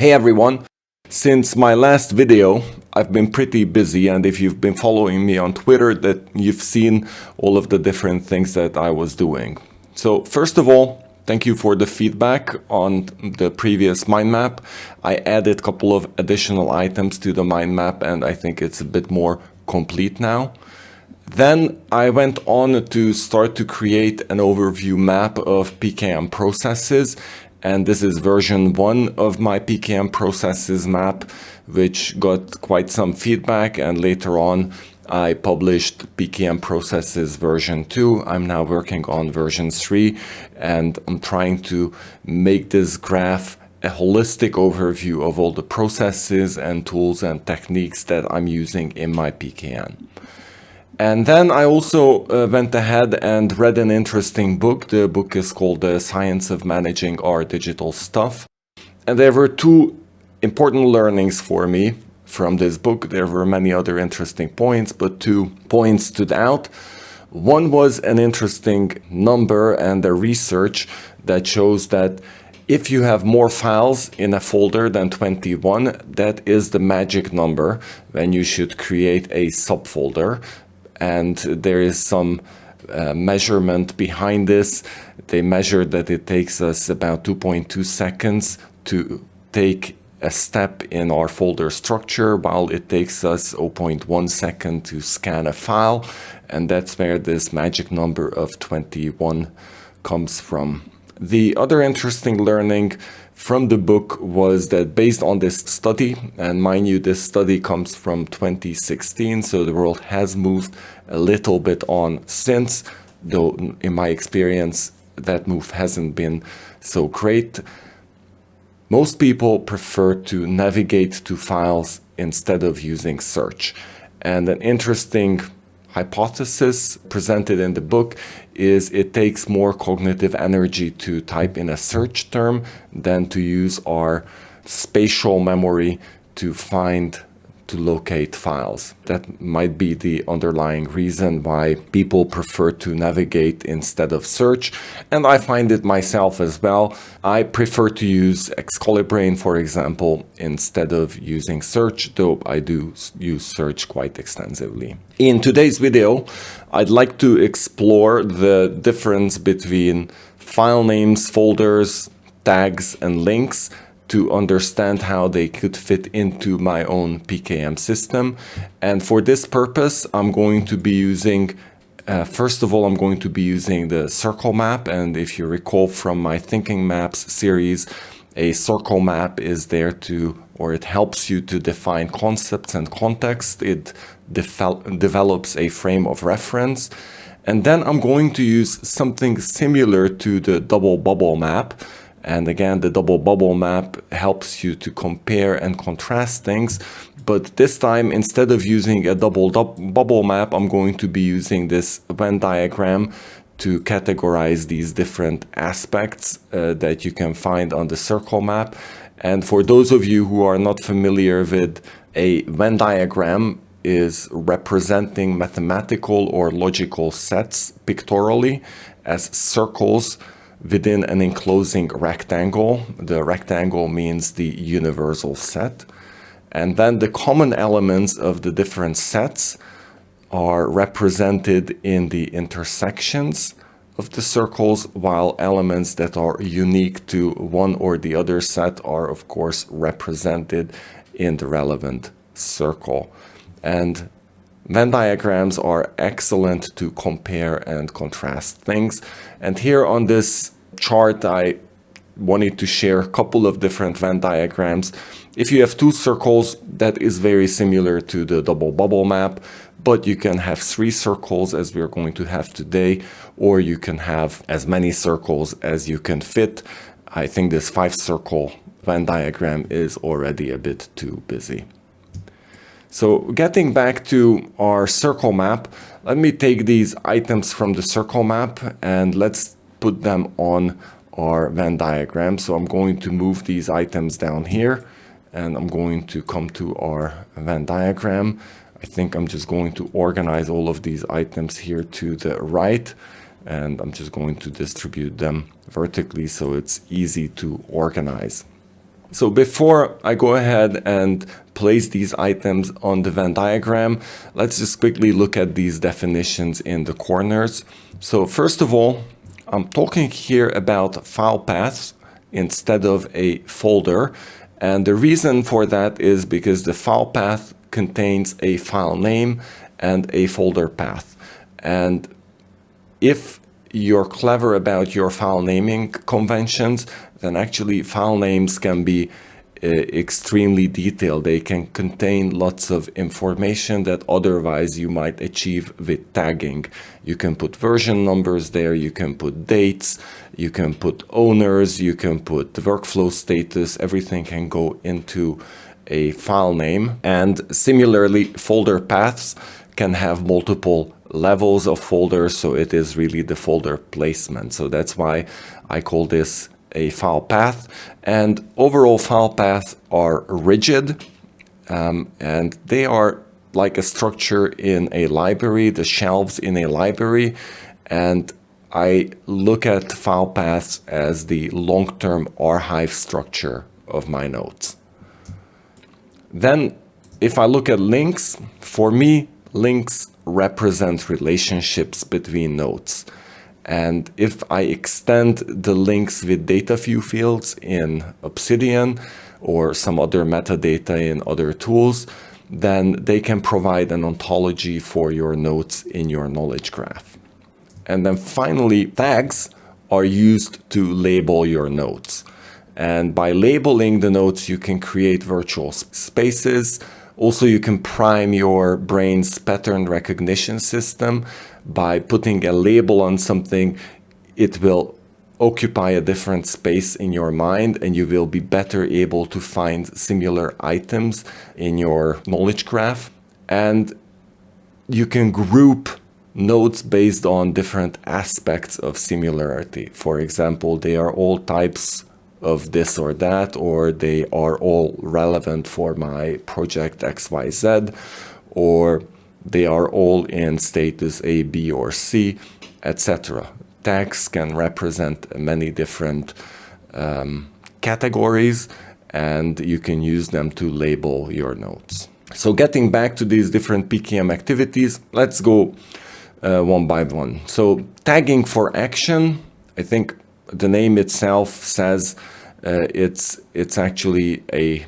Hey everyone! Since my last video, I've been pretty busy, and if you've been following me on Twitter, that you've seen all of the different things that I was doing. So first of all, thank you for the feedback on the previous mind map. I added a couple of additional items to the mind map, and I think it's a bit more complete now. Then I went on to start to create an overview map of PKM processes, and this is version 1 of my PKM processes map, which got quite some feedback, and later on I published PKM processes version 2. I'm now working on version 3, and I'm trying to make this graph a holistic overview of all the processes and tools and techniques that I'm using in my PKM. And then I also went ahead and read an interesting book. The book is called The Science of Managing Our Digital Stuff. And there were two important learnings for me from this book. There were many other interesting points, but 2 points stood out. One was an interesting number and a research that shows that if you have more files in a folder than 21, that is the magic number when you should create a subfolder. And there is some measurement behind this. They measured that it takes us about 2.2 seconds to take a step in our folder structure, while it takes us 0.1 second to scan a file. And that's where this magic number of 21 comes from. The other interesting learning from the book was that based on this study, and mind you, this study comes from 2016, so the world has moved a little bit on since, though in my experience that move hasn't been so great. Most people prefer to navigate to files instead of using search. And an interesting hypothesis presented in the book is it takes more cognitive energy to type in a search term than to use our spatial memory to locate files. That might be the underlying reason why people prefer to navigate instead of search. And I find it myself as well. I prefer to use Excalibrain, for example, instead of using search, though I do use search quite extensively. In today's video, I'd like to explore the difference between file names, folders, tags, and links to understand how they could fit into my own PKM system. And for this purpose, I'm going to be using, first of all, I'm going to be using the circle map. And if you recall from my Thinking Maps series, a circle map is there to, or it helps you to define concepts and context. It develops a frame of reference. And then I'm going to use something similar to the double bubble map. And again, the double bubble map helps you to compare and contrast things. But this time, instead of using a double bubble map, I'm going to be using this Venn diagram to categorize these different aspects that you can find on the circle map. And for those of you who are not familiar with a Venn diagram, is representing mathematical or logical sets pictorially as circles within an enclosing rectangle. The rectangle means the universal set. And then the common elements of the different sets are represented in the intersections of the circles, while elements that are unique to one or the other set are, of course, represented in the relevant circle. And Venn diagrams are excellent to compare and contrast things. And here on this chart, I wanted to share a couple of different Venn diagrams. If you have 2 circles, that is very similar to the double bubble map, but you can have 3 circles as we are going to have today, or you can have as many circles as you can fit. I think this 5-circle Venn diagram is already a bit too busy. So getting back to our circle map, let me take these items from the circle map and let's put them on our Venn diagram. So I'm going to move these items down here and I'm going to come to our Venn diagram. I think I'm just going to organize all of these items here to the right, and I'm just going to distribute them vertically so it's easy to organize. So before I go ahead and place these items on the Venn diagram, let's just quickly look at these definitions in the corners. So first of all, I'm talking here about file paths instead of a folder. And the reason for that is because the file path contains a file name and a folder path. And if you're clever about your file naming conventions, then actually file names can be extremely detailed. They can contain lots of information that otherwise you might achieve with tagging. You can put version numbers there, you can put dates, you can put owners, you can put workflow status, everything can go into a file name. And similarly, folder paths can have multiple levels of folders, so it is really the folder placement. So that's why I call this a file path. And overall file paths are rigid, and they are like a structure in a library, the shelves in a library. And I look at file paths as the long-term archive structure of my notes. Then if I look at links, for me, links represent relationships between nodes. And if I extend the links with data view fields in Obsidian or some other metadata in other tools, then they can provide an ontology for your nodes in your knowledge graph. And then finally, tags are used to label your nodes. And by labeling the nodes, you can create virtual spaces. Also, you can prime your brain's pattern recognition system by putting a label on something. It will occupy a different space in your mind, and you will be better able to find similar items in your knowledge graph. And you can group nodes based on different aspects of similarity. For example, they are all types of this or that, or they are all relevant for my project XYZ, or they are all in status A, B, or C, etc. Tags can represent many different categories, and you can use them to label your nodes. So getting back to these different PKM activities, let's go one by one. So tagging for action, I think the name itself says it's actually a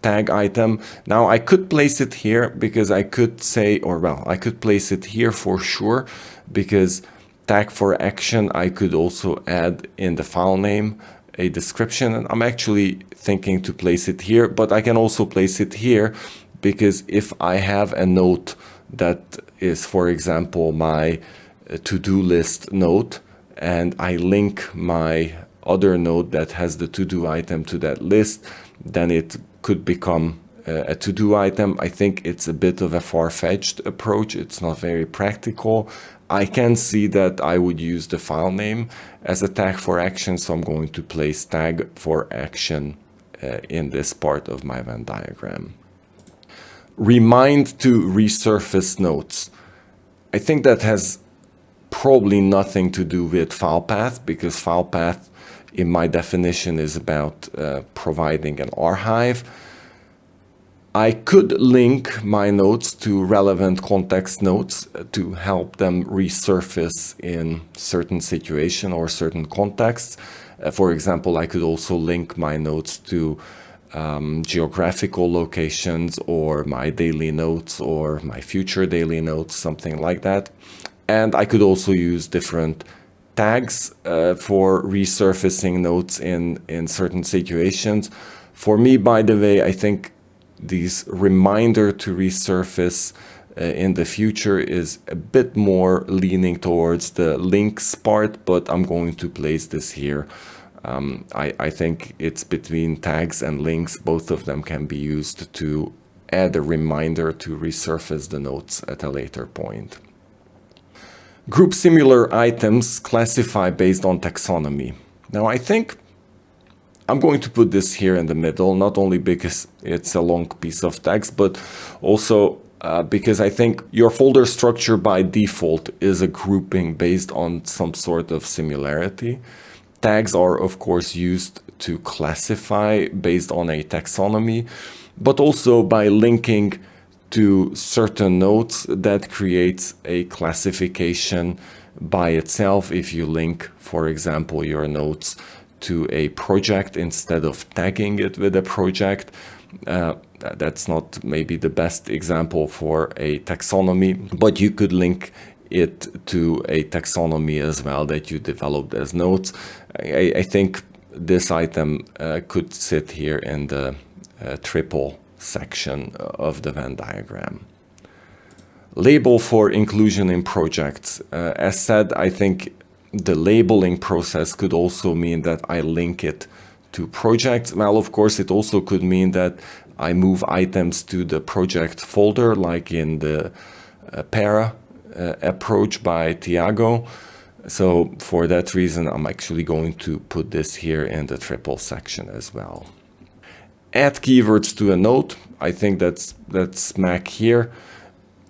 tag item. Now I could place it here because I could say, or well, I could place it here for sure, because tag for action, I could also add in the file name a description. And I'm actually thinking to place it here, but I can also place it here because if I have a note that is, for example, my to-do list note, and I link my other node that has the to-do item to that list, then it could become a to-do item. I think it's a bit of a far-fetched approach. It's not very practical. I can see that I would use the file name as a tag for action, so I'm going to place tag for action in this part of my Venn diagram. Remind to resurface nodes. I think that has probably nothing to do with Filepath, because Filepath, in my definition, is about providing an archive. I could link my nodes to relevant context nodes to help them resurface in certain situation or certain contexts. For example, I could also link my nodes to geographical locations, or my daily notes, or my future daily notes, something like that. And I could also use different tags for resurfacing nodes in certain situations. For me, by the way, I think these reminder to resurface in the future is a bit more leaning towards the links part, but I'm going to place this here. I think it's between tags and links. Both of them can be used to add a reminder to resurface the nodes at a later point. Group similar items, classify based on taxonomy. Now I think I'm going to put this here in the middle, not only because it's a long piece of text, but also because I think your folder structure by default is a grouping based on some sort of similarity. Tags are, of course, used to classify based on a taxonomy, but also by linking to certain nodes that creates a classification by itself. If you link, for example, your nodes to a project instead of tagging it with a project, that's not maybe the best example for a taxonomy, but you could link it to a taxonomy as well that you developed as nodes. I think this item could sit here in the triple section of the Venn diagram. Label for inclusion in projects. As said, I think the labeling process could also mean that I link it to projects. Well, of course, it also could mean that I move items to the project folder, like in the para approach by Tiago. So for that reason, I'm actually going to put this here in the triple section as well. Add keywords to a node. I think that's smack here.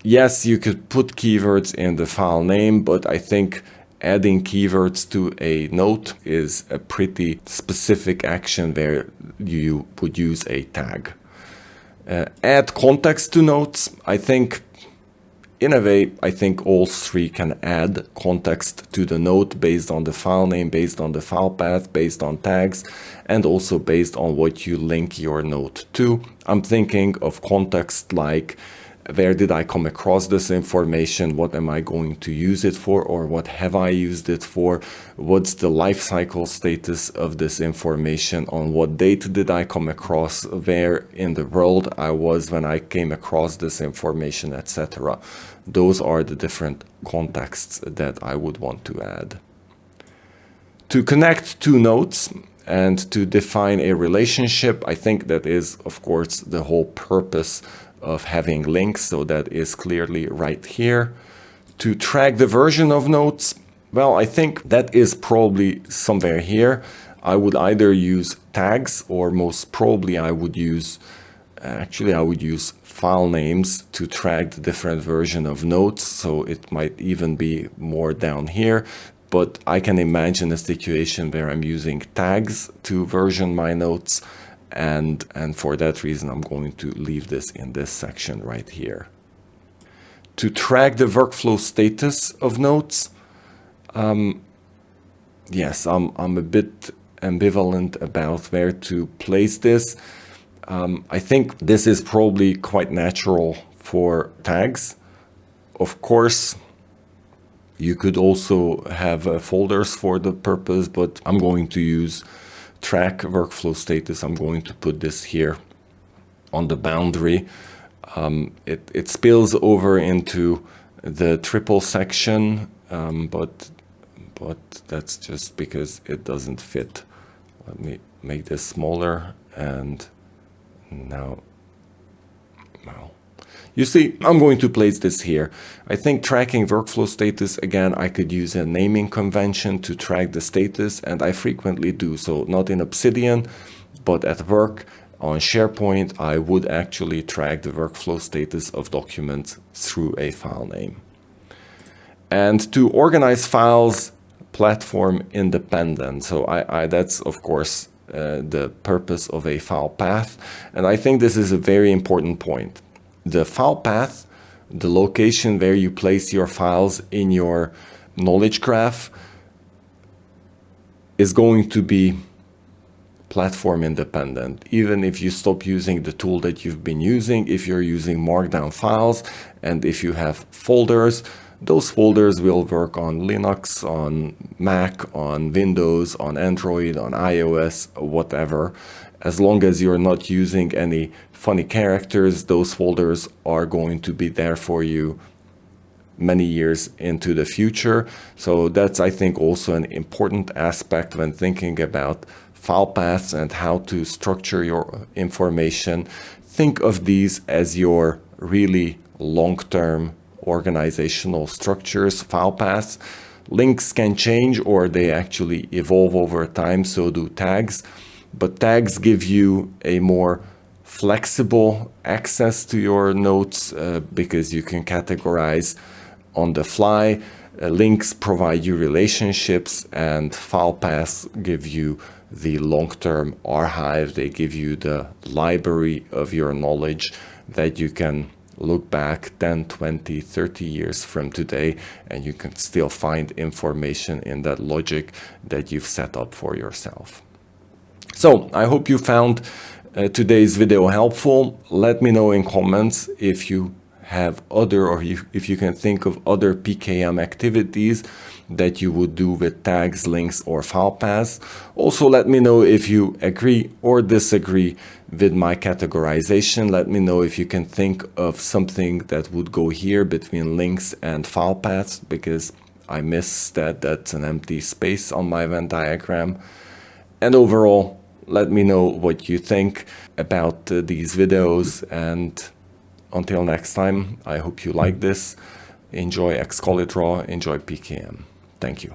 Yes, you could put keywords in the file name, but I think adding keywords to a node is a pretty specific action where you would use a tag. Add context to nodes. I think, in a way, I think all three can add context to the node based on the file name, based on the file path, based on tags, and also based on what you link your node to. I'm thinking of context like, where did I come across this information? What am I going to use it for? Or what have I used it for? What's the life cycle status of this information? On what date did I come across? Where in the world I was when I came across this information, etc. Those are the different contexts that I would want to add. To connect two nodes and to define a relationship, I think that is, of course, the whole purpose of having links, so that is clearly right here. To track the version of nodes, well, I think that is probably somewhere here. I would either use tags, or most probably I would use, I would use file names to track the different version of nodes, so it might even be more down here. But I can imagine a situation where I'm using tags to version my nodes, and for that reason I'm going to leave this in this section right here. To track the workflow status of nodes, yes, I'm a bit ambivalent about where to place this. I think this is probably quite natural for tags. Of course, you could also have folders for the purpose, but I'm going to use track workflow status. I'm going to put this here on the boundary. It spills over into the triple section, but that's just because it doesn't fit. Let me make this smaller, and now. You see, I'm going to place this here. I think tracking workflow status, again, I could use a naming convention to track the status, and I frequently do so, not in Obsidian, but at work on SharePoint, I would actually track the workflow status of documents through a file name. And to organize files, platform independent. So that's, of course, the purpose of a file path. And I think this is a very important point. The file path, the location where you place your files in your knowledge graph, is going to be platform independent. Even if you stop using the tool that you've been using, if you're using Markdown files, and if you have folders, those folders will work on Linux, on Mac, on Windows, on Android, on iOS, whatever. As long as you're not using any funny characters, those folders are going to be there for you many years into the future. So that's, I think, also an important aspect when thinking about file paths and how to structure your information. Think of these as your really long-term organizational structures, file paths. Links can change, or they actually evolve over time, so do tags. But tags give you a more flexible access to your nodes because you can categorize on the fly. Links provide you relationships, and file paths give you the long-term archive. They give you the library of your knowledge that you can look back 10, 20, 30 years from today, and you can still find information in that logic that you've set up for yourself. So I hope you found today's video helpful. Let me know in comments if you have other, or if you can think of other PKM activities that you would do with tags, links, or file paths. Also, let me know if you agree or disagree with my categorization. Let me know if you can think of something that would go here between links and file paths, because I miss that. That's an empty space on my Venn diagram. And overall, let me know what you think about these videos, and until next time, I hope you like this. Enjoy Xcolid Raw, enjoy PKM. Thank you.